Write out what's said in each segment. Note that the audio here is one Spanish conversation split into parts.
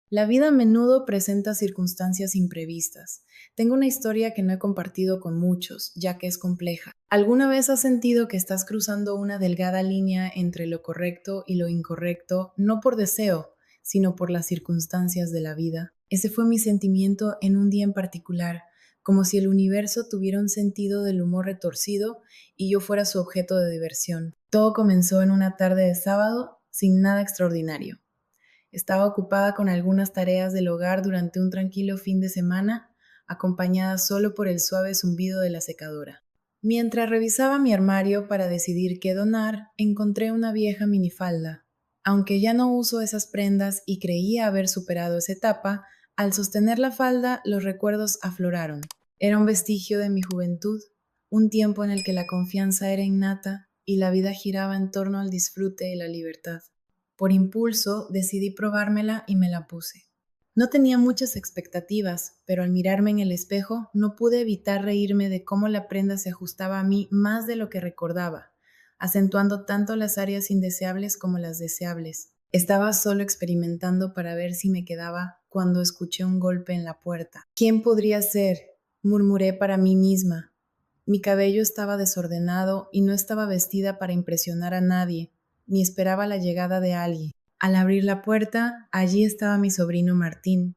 La vida a menudo presenta circunstancias imprevistas. Tengo una historia que no he compartido con muchos, ya que es compleja. ¿Alguna vez has sentido que estás cruzando una delgada línea entre lo correcto y lo incorrecto, no por deseo, sino por las circunstancias de la vida? Ese fue mi sentimiento en un día en particular, como si el universo tuviera un sentido del humor retorcido y yo fuera su objeto de diversión. Todo comenzó en una tarde de sábado, sin nada extraordinario. Estaba ocupada con algunas tareas del hogar durante un tranquilo fin de semana, acompañada solo por el suave zumbido de la secadora. Mientras revisaba mi armario para decidir qué donar, encontré una vieja minifalda. Aunque ya no uso esas prendas y creía haber superado esa etapa, al sostener la falda los recuerdos afloraron. Era un vestigio de mi juventud, un tiempo en el que la confianza era innata y la vida giraba en torno al disfrute y la libertad. Por impulso decidí probármela y me la puse. No tenía muchas expectativas, pero al mirarme en el espejo no pude evitar reírme de cómo la prenda se ajustaba a mí más de lo que recordaba, acentuando tanto las áreas indeseables como las deseables. Estaba solo experimentando para ver si me quedaba cuando escuché un golpe en la puerta. ¿Quién podría ser? Murmuré para mí misma. Mi cabello estaba desordenado y no estaba vestida para impresionar a nadie, ni esperaba la llegada de alguien. Al abrir la puerta, allí estaba mi sobrino Martín.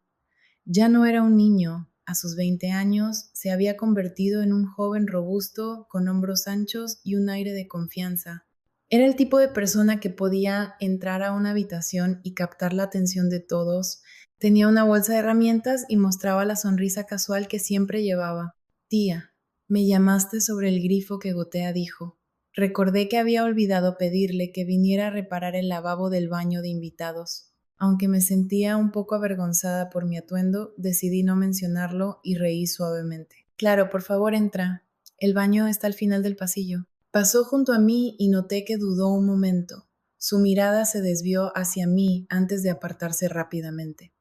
Ya no era un niño. A sus 20 años se había convertido en un joven robusto, con hombros anchos y un aire de confianza. Era el tipo de persona que podía entrar a una habitación y captar la atención de todos. Tenía una bolsa de herramientas y mostraba la sonrisa casual que siempre llevaba. Tía, me llamaste sobre el grifo que gotea, dijo. Recordé que había olvidado pedirle que viniera a reparar el lavabo del baño de invitados. Aunque me sentía un poco avergonzada por mi atuendo, decidí no mencionarlo y reí suavemente. Claro, por favor, entra. El baño está al final del pasillo. Pasó junto a mí y noté que dudó un momento. Su mirada se desvió hacia mí antes de apartarse rápidamente.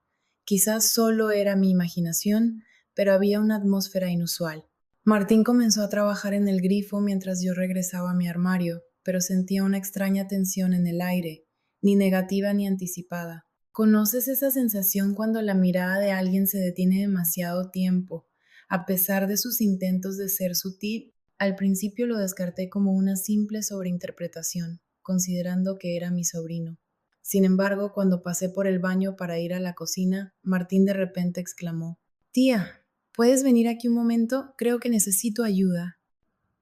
Quizás solo era mi imaginación, pero había una atmósfera inusual. Martín comenzó a trabajar en el grifo mientras yo regresaba a mi armario, pero sentía una extraña tensión en el aire, ni negativa ni anticipada. ¿Conoces esa sensación cuando la mirada de alguien se detiene demasiado tiempo, a pesar de sus intentos de ser sutil? Al principio lo descarté como una simple sobreinterpretación, considerando que era mi sobrino. Sin embargo, cuando pasé por el baño para ir a la cocina, Martín de repente exclamó: Tía, ¿puedes venir aquí un momento? Creo que necesito ayuda.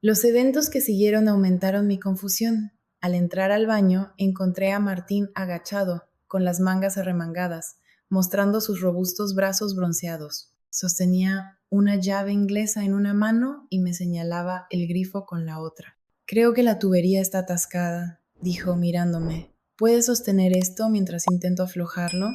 Los eventos que siguieron aumentaron mi confusión. Al entrar al baño, encontré a Martín agachado, con las mangas arremangadas, mostrando sus robustos brazos bronceados. Sostenía una llave inglesa en una mano y me señalaba el grifo con la otra. Creo que la tubería está atascada, dijo mirándome. ¿Puedes sostener esto mientras intento aflojarlo?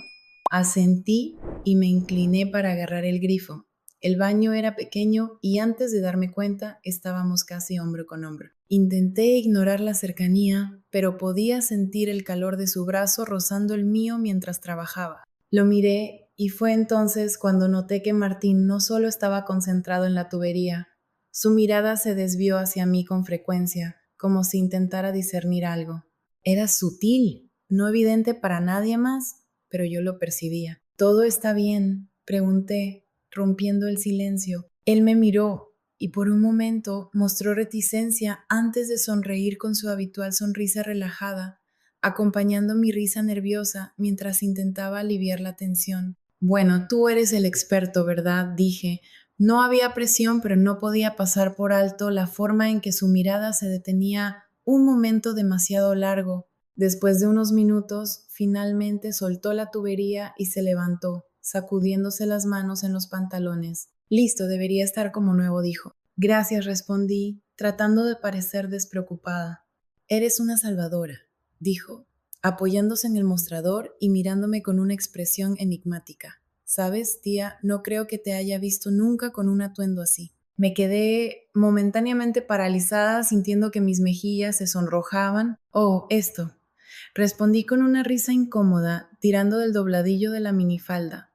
Asentí y me incliné para agarrar el grifo. El baño era pequeño y antes de darme cuenta estábamos casi hombro con hombro. Intenté ignorar la cercanía, pero podía sentir el calor de su brazo rozando el mío mientras trabajaba. Lo miré y fue entonces cuando noté que Martín no solo estaba concentrado en la tubería, su mirada se desvió hacia mí con frecuencia, como si intentara discernir algo. Era sutil, no evidente para nadie más, pero yo lo percibía. ¿Todo está bien?, pregunté, rompiendo el silencio. Él me miró y por un momento mostró reticencia antes de sonreír con su habitual sonrisa relajada, acompañando mi risa nerviosa mientras intentaba aliviar la tensión. Bueno, tú eres el experto, ¿verdad?, dije. No había presión, pero no podía pasar por alto la forma en que su mirada se detenía un momento demasiado largo. Después de unos minutos, finalmente soltó la tubería y se levantó, sacudiéndose las manos en los pantalones. Listo, debería estar como nuevo, dijo. Gracias, respondí, tratando de parecer despreocupada. Eres una salvadora, dijo, apoyándose en el mostrador y mirándome con una expresión enigmática. Sabes, tía, no creo que te haya visto nunca con un atuendo así. Me quedé momentáneamente paralizada, sintiendo que mis mejillas se sonrojaban. Oh, esto. Respondí con una risa incómoda, tirando del dobladillo de la minifalda.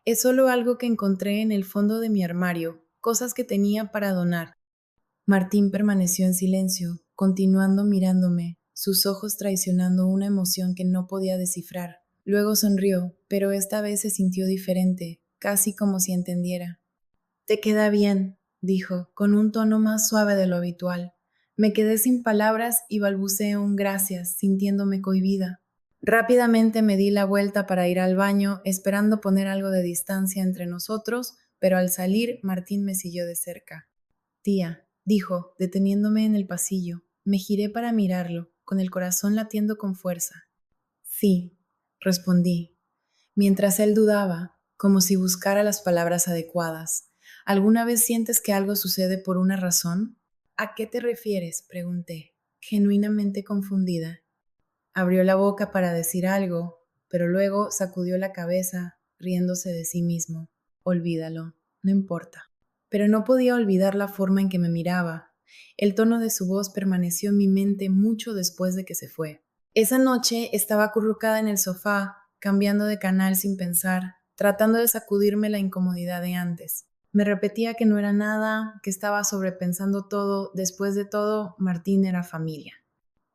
Es solo algo que encontré en el fondo de mi armario, cosas que tenía para donar. Martín permaneció en silencio, continuando mirándome, sus ojos traicionando una emoción que no podía descifrar. Luego sonrió, pero esta vez se sintió diferente, casi como si entendiera. Te queda bien, dijo, con un tono más suave de lo habitual. Me quedé sin palabras y balbuceé un gracias, sintiéndome cohibida. Rápidamente me di la vuelta para ir al baño, esperando poner algo de distancia entre nosotros, pero al salir Martín me siguió de cerca. Tía, dijo, deteniéndome en el pasillo. Me giré para mirarlo, con el corazón latiendo con fuerza. Sí, respondí, mientras él dudaba, como si buscara las palabras adecuadas. ¿Alguna vez sientes que algo sucede por una razón? ¿A qué te refieres? Pregunté, genuinamente confundida. Abrió la boca para decir algo, pero luego sacudió la cabeza, riéndose de sí mismo. Olvídalo, no importa. Pero no podía olvidar la forma en que me miraba. El tono de su voz permaneció en mi mente mucho después de que se fue. Esa noche estaba acurrucada en el sofá, cambiando de canal sin pensar, tratando de sacudirme la incomodidad de antes. Me repetía que no era nada, que estaba sobrepensando todo, después de todo, Martín era familia.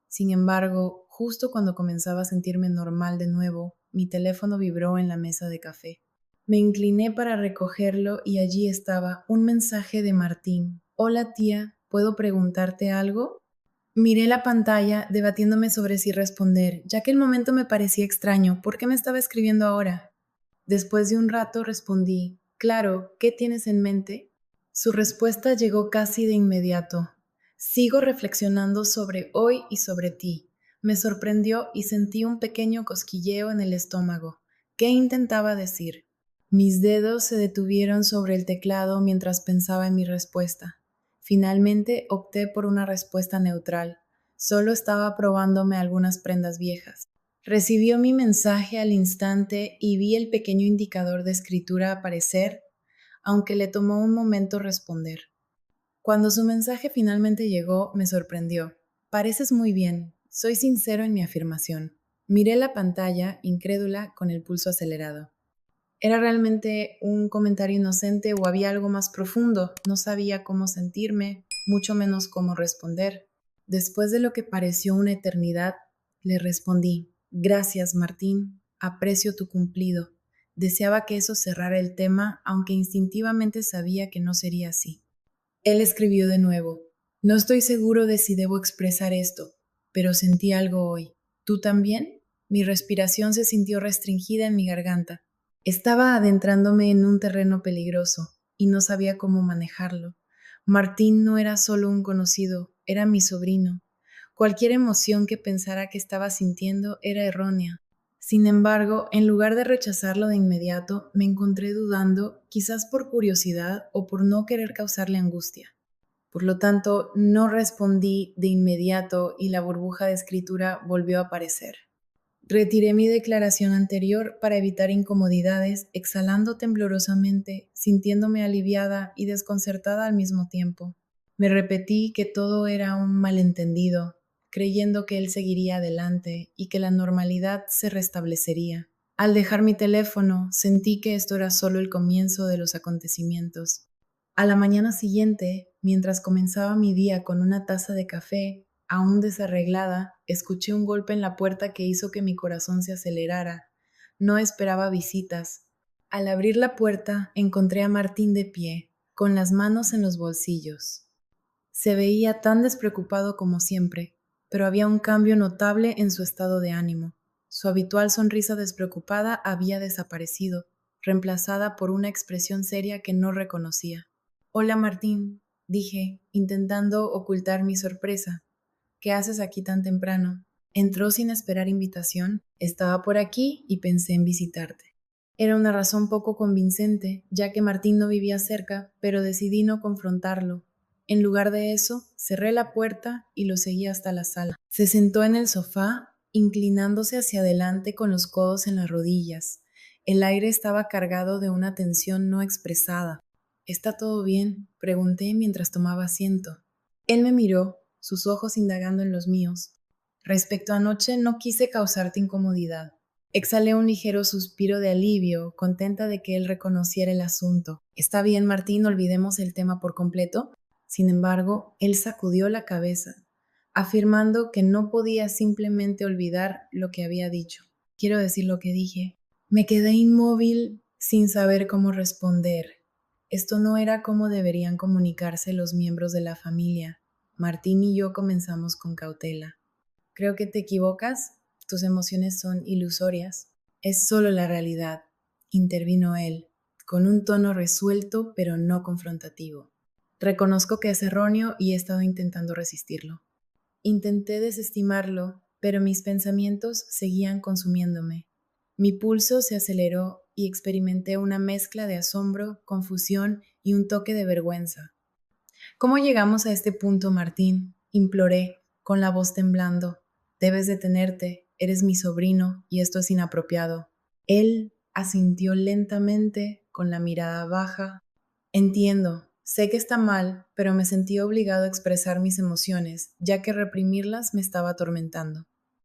Sin embargo, justo cuando comenzaba a sentirme normal de nuevo, mi teléfono vibró en la mesa de café. Me incliné para recogerlo y allí estaba un mensaje de Martín. Hola tía, ¿puedo preguntarte algo? Miré la pantalla debatiéndome sobre si responder, ya que el momento me parecía extraño. ¿Por qué me estaba escribiendo ahora? Después de un rato respondí, claro, ¿qué tienes en mente? Su respuesta llegó casi de inmediato. Sigo reflexionando sobre hoy y sobre ti. Me sorprendió y sentí un pequeño cosquilleo en el estómago. ¿Qué intentaba decir? Mis dedos se detuvieron sobre el teclado mientras pensaba en mi respuesta. Finalmente opté por una respuesta neutral. Solo estaba probándome algunas prendas viejas. Recibió mi mensaje al instante y vi el pequeño indicador de escritura aparecer, aunque le tomó un momento responder. Cuando su mensaje finalmente llegó, me sorprendió. Pareces muy bien. Soy sincero en mi afirmación. Miré la pantalla, incrédula, con el pulso acelerado. ¿Era realmente un comentario inocente o había algo más profundo? No sabía cómo sentirme, mucho menos cómo responder. Después de lo que pareció una eternidad, le respondí, gracias, Martín, aprecio tu cumplido. Deseaba que eso cerrara el tema, aunque instintivamente sabía que no sería así. Él escribió de nuevo, no estoy seguro de si debo expresar esto, pero sentí algo hoy. ¿Tú también? Mi respiración se sintió restringida en mi garganta. Estaba adentrándome en un terreno peligroso y no sabía cómo manejarlo. Martín no era solo un conocido, era mi sobrino. Cualquier emoción que pensara que estaba sintiendo era errónea. Sin embargo, en lugar de rechazarlo de inmediato, me encontré dudando, quizás por curiosidad o por no querer causarle angustia. Por lo tanto, no respondí de inmediato y la burbuja de escritura volvió a aparecer. Retiré mi declaración anterior para evitar incomodidades, exhalando temblorosamente, sintiéndome aliviada y desconcertada al mismo tiempo. Me repetí que todo era un malentendido, creyendo que él seguiría adelante y que la normalidad se restablecería. Al dejar mi teléfono, sentí que esto era solo el comienzo de los acontecimientos. A la mañana siguiente, mientras comenzaba mi día con una taza de café, aún desarreglada, escuché un golpe en la puerta que hizo que mi corazón se acelerara. No esperaba visitas. Al abrir la puerta, encontré a Martín de pie, con las manos en los bolsillos. Se veía tan despreocupado como siempre, pero había un cambio notable en su estado de ánimo. Su habitual sonrisa despreocupada había desaparecido, reemplazada por una expresión seria que no reconocía. Hola Martín, dije, intentando ocultar mi sorpresa. ¿Qué haces aquí tan temprano? Entró sin esperar invitación. Estaba por aquí y pensé en visitarte. Era una razón poco convincente, ya que Martín no vivía cerca, pero decidí no confrontarlo. En lugar de eso, cerré la puerta y lo seguí hasta la sala. Se sentó en el sofá, inclinándose hacia adelante con los codos en las rodillas. El aire estaba cargado de una tensión no expresada. ¿Está todo bien?, pregunté mientras tomaba asiento. Él me miró, sus ojos indagando en los míos. Respecto a anoche, no quise causarte incomodidad. Exhalé un ligero suspiro de alivio, contenta de que él reconociera el asunto. Está bien, Martín, olvidemos el tema por completo. Sin embargo, él sacudió la cabeza, afirmando que no podía simplemente olvidar lo que había dicho. quiero decir lo que dije. Me quedé inmóvil sin saber cómo responder. Esto no era como deberían comunicarse los miembros de la familia. Martín y yo comenzamos con cautela. Creo que te equivocas. Tus emociones son ilusorias. Es solo la realidad, intervino él, con un tono resuelto pero no confrontativo. Reconozco que es erróneo y he estado intentando resistirlo. Intenté desestimarlo, pero mis pensamientos seguían consumiéndome. Mi pulso se aceleró y experimenté una mezcla de asombro, confusión y un toque de vergüenza. ¿Cómo llegamos a este punto, Martín? Imploré, con la voz temblando. Debes detenerte, eres mi sobrino y esto es inapropiado. Él asintió lentamente, con la mirada baja. Entiendo, sé que está mal, pero me sentí obligado a expresar mis emociones, ya que reprimirlas me estaba atormentando.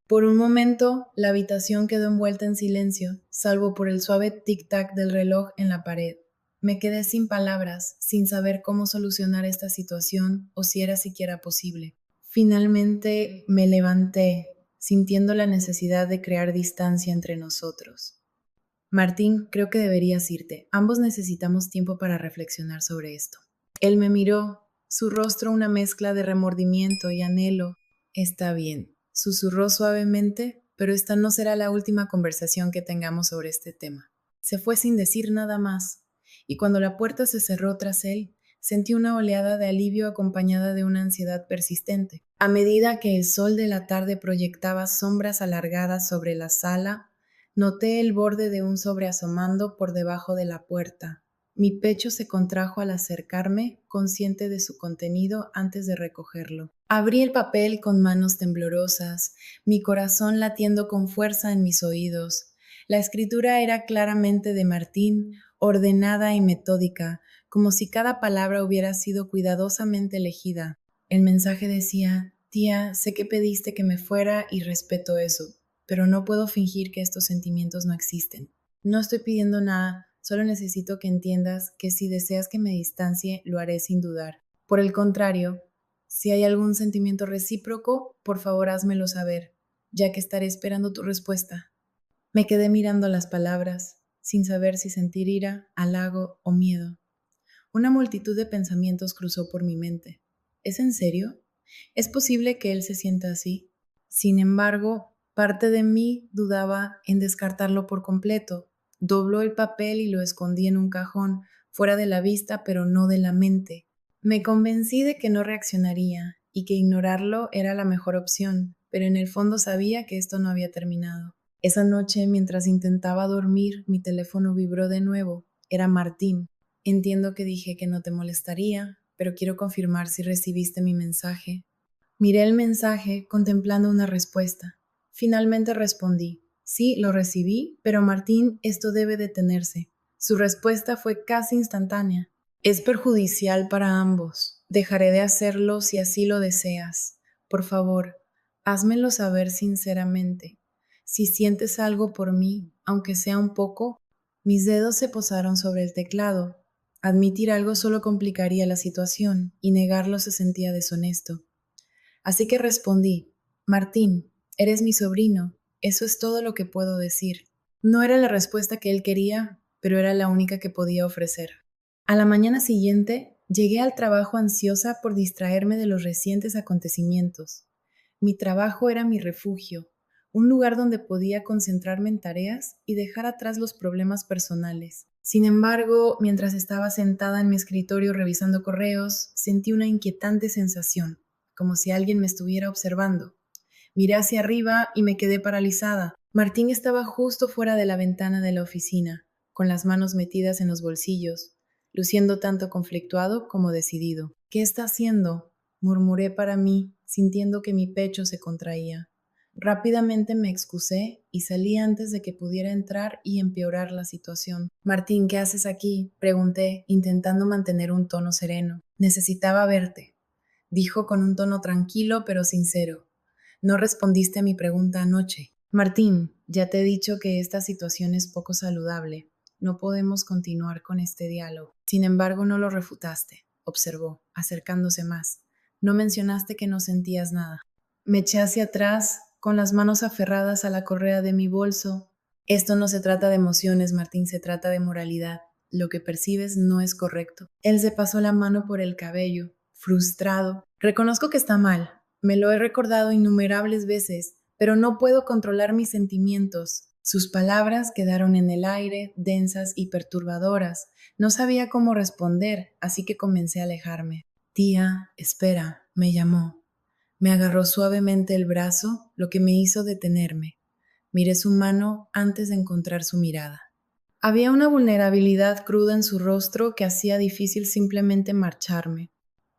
Por un momento, la habitación quedó envuelta en silencio, salvo por el suave tic-tac del reloj en la pared. Me quedé sin palabras, sin saber cómo solucionar esta situación o si era siquiera posible. Finalmente me levanté, sintiendo la necesidad de crear distancia entre nosotros. Martín, creo que deberías irte. Ambos necesitamos tiempo para reflexionar sobre esto. Él me miró, su rostro una mezcla de remordimiento y anhelo. Está bien, susurró suavemente, pero esta no será la última conversación que tengamos sobre este tema. Se fue sin decir nada más, y cuando la puerta se cerró tras él, sentí una oleada de alivio acompañada de una ansiedad persistente. A medida que el sol de la tarde proyectaba sombras alargadas sobre la sala, noté el borde de un sobre asomando por debajo de la puerta. Mi pecho se contrajo al acercarme, consciente de su contenido antes de recogerlo. Abrí el papel con manos temblorosas, mi corazón latiendo con fuerza en mis oídos. La escritura era claramente de Martín, ordenada y metódica, como si cada palabra hubiera sido cuidadosamente elegida. El mensaje decía: «Tía, sé que pediste que me fuera y respeto eso, pero no puedo fingir que estos sentimientos no existen. No estoy pidiendo nada, solo necesito que entiendas que si deseas que me distancie, lo haré sin dudar. Por el contrario, si hay algún sentimiento recíproco, por favor házmelo saber, ya que estaré esperando tu respuesta». Me quedé mirando las palabras, sin saber si sentir ira, halago o miedo. Una multitud de pensamientos cruzó por mi mente. ¿Es en serio? ¿Es posible que él se sienta así? Sin embargo, parte de mí dudaba en descartarlo por completo. Dobló el papel y lo escondí en un cajón, fuera de la vista pero no de la mente. Me convencí de que no reaccionaría y que ignorarlo era la mejor opción, pero en el fondo sabía que esto no había terminado. Esa noche, mientras intentaba dormir, mi teléfono vibró de nuevo. Era Martín. Entiendo que dije que no te molestaría, pero quiero confirmar si recibiste mi mensaje. Miré el mensaje contemplando una respuesta. Finalmente respondí: «Sí, lo recibí, pero Martín, esto debe detenerse». Su respuesta fue casi instantánea: «Es perjudicial para ambos. Dejaré de hacerlo si así lo deseas. Por favor, házmelo saber sinceramente. Si sientes algo por mí, aunque sea un poco». Mis dedos se posaron sobre el teclado. Admitir algo solo complicaría la situación, y negarlo se sentía deshonesto. Así que respondí: «Martín, eres mi sobrino. Eso es todo lo que puedo decir». No era la respuesta que él quería, pero era la única que podía ofrecer. A la mañana siguiente, llegué al trabajo ansiosa por distraerme de los recientes acontecimientos. Mi trabajo era mi refugio, un lugar donde podía concentrarme en tareas y dejar atrás los problemas personales. Sin embargo, mientras estaba sentada en mi escritorio revisando correos, sentí una inquietante sensación, como si alguien me estuviera observando. Miré hacia arriba y me quedé paralizada. Martín estaba justo fuera de la ventana de la oficina, con las manos metidas en los bolsillos, luciendo tanto conflictuado como decidido. «¿Qué está haciendo?», murmuré para mí, sintiendo que mi pecho se contraía. Rápidamente me excusé y salí antes de que pudiera entrar y empeorar la situación. «Martín, ¿qué haces aquí?», pregunté, intentando mantener un tono sereno. «Necesitaba verte», dijo con un tono tranquilo pero sincero. «No respondiste a mi pregunta anoche». «Martín, ya te he dicho que esta situación es poco saludable. No podemos continuar con este diálogo». «Sin embargo, no lo refutaste», observó, acercándose más. «No mencionaste que no sentías nada». Me eché hacia atrás, con las manos aferradas a la correa de mi bolso. Esto no se trata de emociones, Martín, se trata de moralidad. Lo que percibes no es correcto. Él se pasó la mano por el cabello, frustrado. Reconozco que está mal. Me lo he recordado innumerables veces, pero no puedo controlar mis sentimientos. Sus palabras quedaron en el aire, densas y perturbadoras. No sabía cómo responder, así que comencé a alejarme. Tía, espera, me llamó. Me agarró suavemente el brazo, lo que me hizo detenerme. Miré su mano antes de encontrar su mirada. Había una vulnerabilidad cruda en su rostro que hacía difícil simplemente marcharme.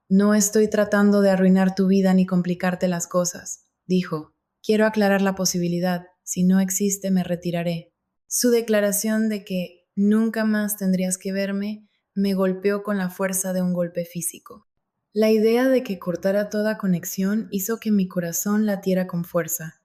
No estoy tratando de arruinar tu vida ni complicarte las cosas, dijo. Quiero aclarar la posibilidad. Si no existe, me retiraré. Su declaración de que nunca más tendrías que verme me golpeó con la fuerza de un golpe físico. La idea de que cortara toda conexión hizo que mi corazón latiera con fuerza.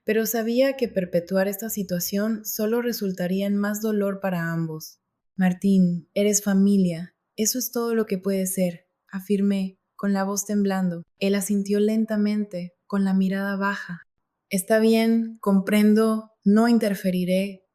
Pero sabía que perpetuar esta situación solo resultaría en más dolor para ambos. Martín, eres familia. Eso es todo lo que puede ser, afirmé, con la voz temblando. Él asintió lentamente, con la mirada baja. Está bien, comprendo, no interferiré.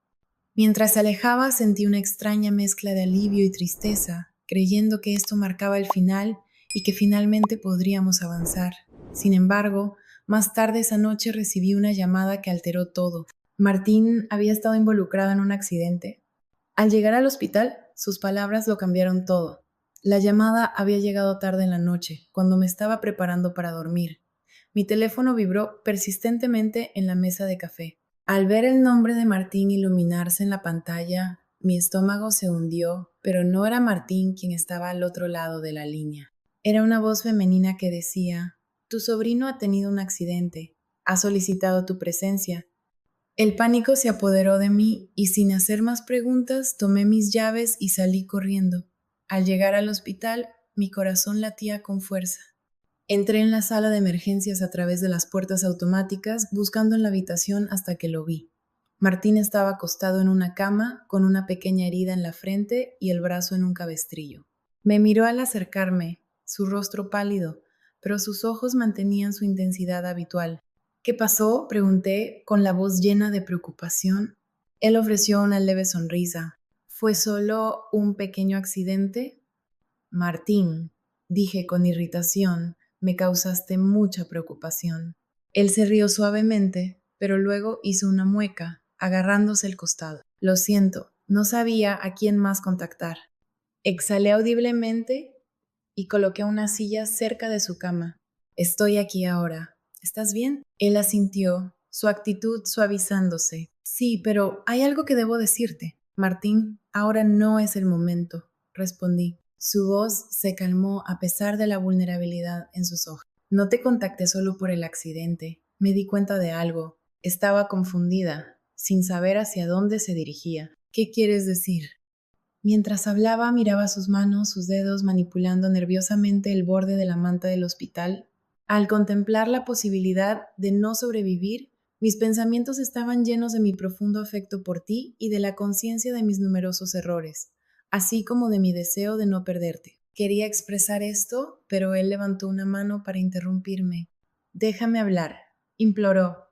Mientras se alejaba sentí una extraña mezcla de alivio y tristeza, creyendo que esto marcaba el final y que finalmente podríamos avanzar. Sin embargo, más tarde esa noche recibí una llamada que alteró todo. Martín había estado involucrado en un accidente. Al llegar al hospital, sus palabras lo cambiaron todo. La llamada había llegado tarde en la noche, cuando me estaba preparando para dormir. Mi teléfono vibró persistentemente en la mesa de café. Al ver el nombre de Martín iluminarse en la pantalla, mi estómago se hundió, pero no era Martín quien estaba al otro lado de la línea. Era una voz femenina que decía: tu sobrino ha tenido un accidente, ha solicitado tu presencia. El pánico se apoderó de mí y sin hacer más preguntas tomé mis llaves y salí corriendo. Al llegar al hospital, mi corazón latía con fuerza. Entré en la sala de emergencias a través de las puertas automáticas, buscando en la habitación hasta que lo vi. Martín estaba acostado en una cama, con una pequeña herida en la frente y el brazo en un cabestrillo. Me miró al acercarme, su rostro pálido, pero sus ojos mantenían su intensidad habitual. ¿Qué pasó?, pregunté, con la voz llena de preocupación. Él ofreció una leve sonrisa. ¿Fue solo un pequeño accidente? Martín, dije con irritación, me causaste mucha preocupación. Él se rió suavemente, pero luego hizo una mueca, agarrándose el costado. Lo siento, no sabía a quién más contactar. Exhalé audiblemente y coloqué una silla cerca de su cama. Estoy aquí ahora. ¿Estás bien? Él asintió, su actitud suavizándose. Sí, pero hay algo que debo decirte. Martín, ahora no es el momento, respondí. Su voz se calmó a pesar de la vulnerabilidad en sus ojos. No te contacté solo por el accidente. Me di cuenta de algo. Estaba confundida, sin saber hacia dónde se dirigía. ¿Qué quieres decir? Mientras hablaba, miraba sus manos, sus dedos manipulando nerviosamente el borde de la manta del hospital. Al contemplar la posibilidad de no sobrevivir, mis pensamientos estaban llenos de mi profundo afecto por ti y de la conciencia de mis numerosos errores, así como de mi deseo de no perderte. Quería expresar esto, pero él levantó una mano para interrumpirme. Déjame hablar, imploró.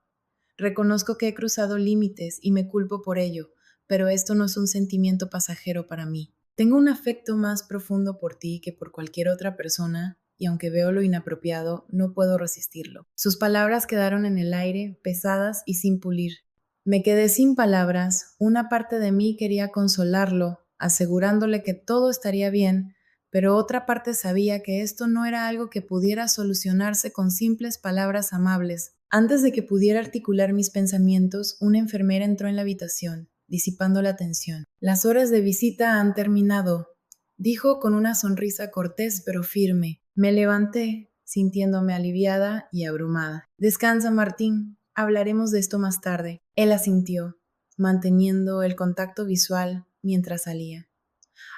Reconozco que he cruzado límites y me culpo por ello, pero esto no es un sentimiento pasajero para mí. Tengo un afecto más profundo por ti que por cualquier otra persona, y aunque veo lo inapropiado, no puedo resistirlo. Sus palabras quedaron en el aire, pesadas y sin pulir. Me quedé sin palabras. Una parte de mí quería consolarlo, asegurándole que todo estaría bien, pero otra parte sabía que esto no era algo que pudiera solucionarse con simples palabras amables. Antes de que pudiera articular mis pensamientos, una enfermera entró en la habitación, disipando la tensión. Las horas de visita han terminado, dijo con una sonrisa cortés pero firme. Me levanté, sintiéndome aliviada y abrumada. Descansa, Martín. Hablaremos de esto más tarde. Él asintió, manteniendo el contacto visual mientras salía.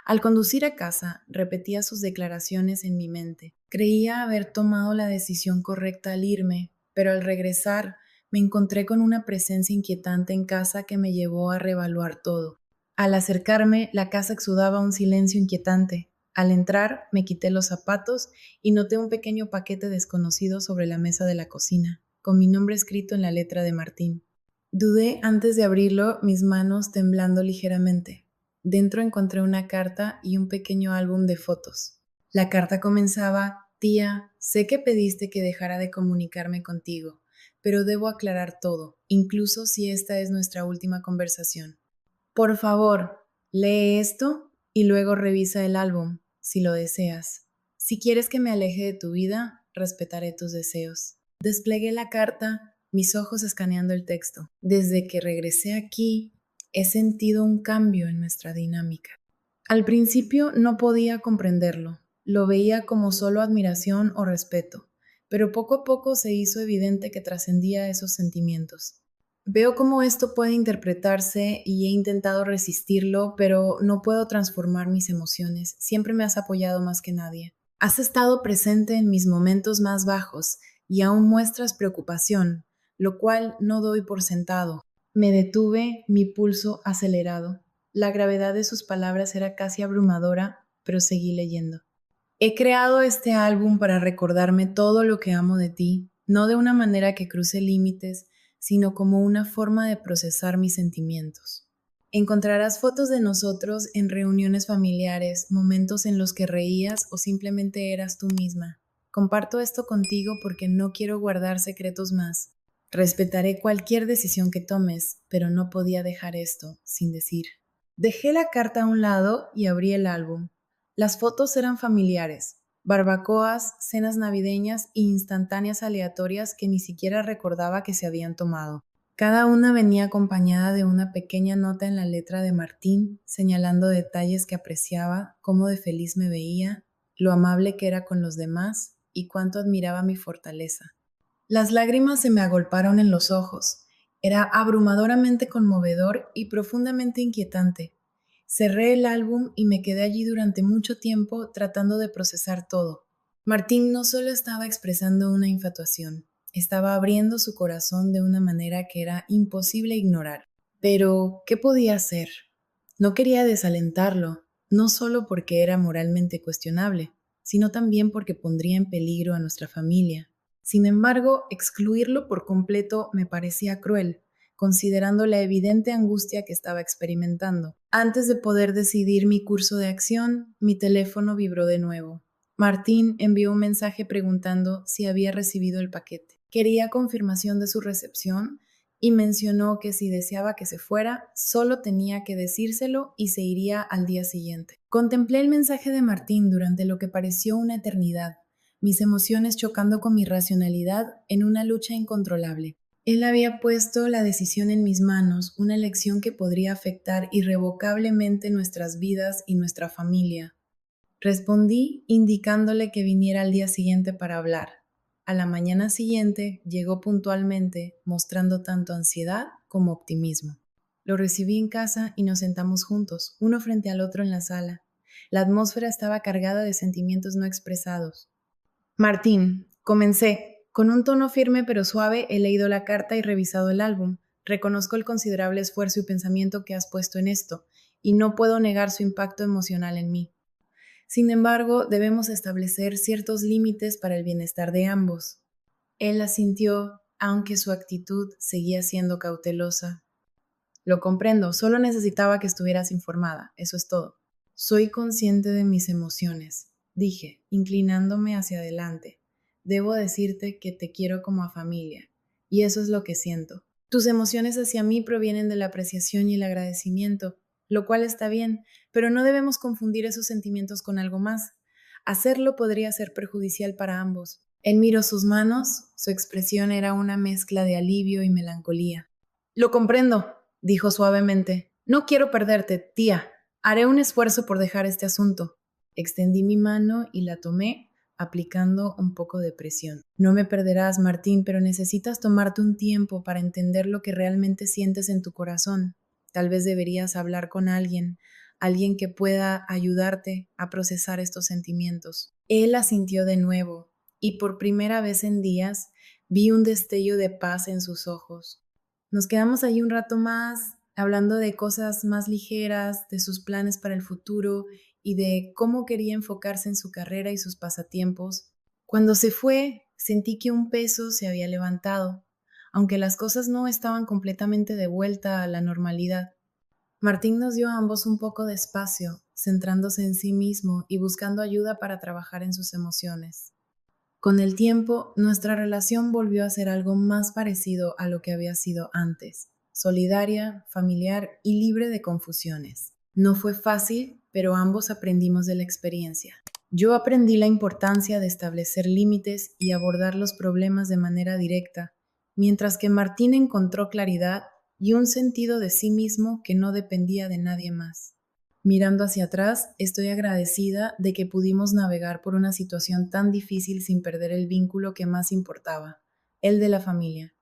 Al conducir a casa, repetía sus declaraciones en mi mente. Creía haber tomado la decisión correcta al irme, pero al regresar me encontré con una presencia inquietante en casa que me llevó a reevaluar todo. Al acercarme, la casa exudaba un silencio inquietante. Al entrar, me quité los zapatos y noté un pequeño paquete desconocido sobre la mesa de la cocina. con mi nombre escrito en la letra de Martín. Dudé antes de abrirlo, mis manos temblando ligeramente. Dentro encontré una carta y un pequeño álbum de fotos. La carta comenzaba: Tía, sé que pediste que dejara de comunicarme contigo, pero debo aclarar todo, incluso si esta es nuestra última conversación. Por favor, lee esto y luego revisa el álbum, si lo deseas. Si quieres que me aleje de tu vida, respetaré tus deseos. Desplegué la carta, mis ojos escaneando el texto. Desde que regresé aquí, he sentido un cambio en nuestra dinámica. Al principio no podía comprenderlo, lo veía como solo admiración o respeto, pero poco a poco se hizo evidente que trascendía esos sentimientos. Veo cómo esto puede interpretarse y he intentado resistirlo, pero no puedo transformar mis emociones. Siempre me has apoyado más que nadie. Has estado presente en mis momentos más bajos y aún muestras preocupación, lo cual no doy por sentado. Me detuve, mi pulso acelerado. La gravedad de sus palabras era casi abrumadora, pero seguí leyendo. He creado este álbum para recordarme todo lo que amo de ti, no de una manera que cruce límites, sino como una forma de procesar mis sentimientos. Encontrarás fotos de nosotros en reuniones familiares, momentos en los que reías o simplemente eras tú misma. Comparto esto contigo porque no quiero guardar secretos más. Respetaré cualquier decisión que tomes, pero no podía dejar esto sin decir. Dejé la carta a un lado y abrí el álbum. Las fotos eran familiares, barbacoas, cenas navideñas e instantáneas aleatorias que ni siquiera recordaba que se habían tomado. Cada una venía acompañada de una pequeña nota en la letra de Martín, señalando detalles que apreciaba, cómo de feliz me veía, lo amable que era con los demás y cuánto admiraba mi fortaleza. Las lágrimas se me agolparon en los ojos. Era abrumadoramente conmovedor y profundamente inquietante. Cerré el álbum y me quedé allí durante mucho tiempo tratando de procesar todo. Martín no solo estaba expresando una infatuación, estaba abriendo su corazón de una manera que era imposible ignorar. Pero, ¿qué podía hacer? No quería desalentarlo, no solo porque era moralmente cuestionable, sino también porque pondría en peligro a nuestra familia. Sin embargo, excluirlo por completo me parecía cruel, considerando la evidente angustia que estaba experimentando. Antes de poder decidir mi curso de acción, mi teléfono vibró de nuevo. Martín envió un mensaje preguntando si había recibido el paquete. Quería confirmación de su recepción y mencionó que si deseaba que se fuera, solo tenía que decírselo y se iría al día siguiente. Contemplé el mensaje de Martín durante lo que pareció una eternidad, mis emociones chocando con mi racionalidad en una lucha incontrolable. Él había puesto la decisión en mis manos, una elección que podría afectar irrevocablemente nuestras vidas y nuestra familia. Respondí indicándole que viniera al día siguiente para hablar. A la mañana siguiente llegó puntualmente, mostrando tanto ansiedad como optimismo. Lo recibí en casa y nos sentamos juntos, uno frente al otro en la sala. La atmósfera estaba cargada de sentimientos no expresados. Martín, comencé. Con un tono firme pero suave he leído la carta y revisado el álbum. Reconozco el considerable esfuerzo y pensamiento que has puesto en esto, y no puedo negar su impacto emocional en mí. Sin embargo, debemos establecer ciertos límites para el bienestar de ambos. Él asintió, aunque su actitud seguía siendo cautelosa. Lo comprendo, solo necesitaba que estuvieras informada, eso es todo. Soy consciente de mis emociones, dije, inclinándome hacia adelante. Debo decirte que te quiero como a familia, y eso es lo que siento. Tus emociones hacia mí provienen de la apreciación y el agradecimiento, lo cual está bien, pero no debemos confundir esos sentimientos con algo más. Hacerlo podría ser perjudicial para ambos. Él miró sus manos, su expresión era una mezcla de alivio y melancolía. Lo comprendo, dijo suavemente. No quiero perderte, tía. Haré un esfuerzo por dejar este asunto. Extendí mi mano y la tomé, aplicando un poco de presión. No me perderás, Martín, pero necesitas tomarte un tiempo para entender lo que realmente sientes en tu corazón. Tal vez deberías hablar con alguien que pueda ayudarte a procesar estos sentimientos. Él asintió de nuevo, y por primera vez en días vi un destello de paz en sus ojos. Nos quedamos allí un rato más, hablando de cosas más ligeras, de sus planes para el futuro y de cómo quería enfocarse en su carrera y sus pasatiempos. Cuando se fue, Sentí que un peso se había levantado, aunque las cosas no estaban completamente de vuelta a la normalidad. Martín nos dio a ambos un poco de espacio, centrándose en sí mismo y buscando ayuda para trabajar en sus emociones. Con el tiempo, nuestra relación volvió a ser algo más parecido a lo que había sido antes, solidaria, familiar y libre de confusiones. No fue fácil, pero ambos aprendimos de la experiencia. Yo aprendí la importancia de establecer límites y abordar los problemas de manera directa, mientras que Martín encontró claridad y un sentido de sí mismo que no dependía de nadie más. Mirando hacia atrás, estoy agradecida de que pudimos navegar por una situación tan difícil sin perder el vínculo que más importaba, el de la familia.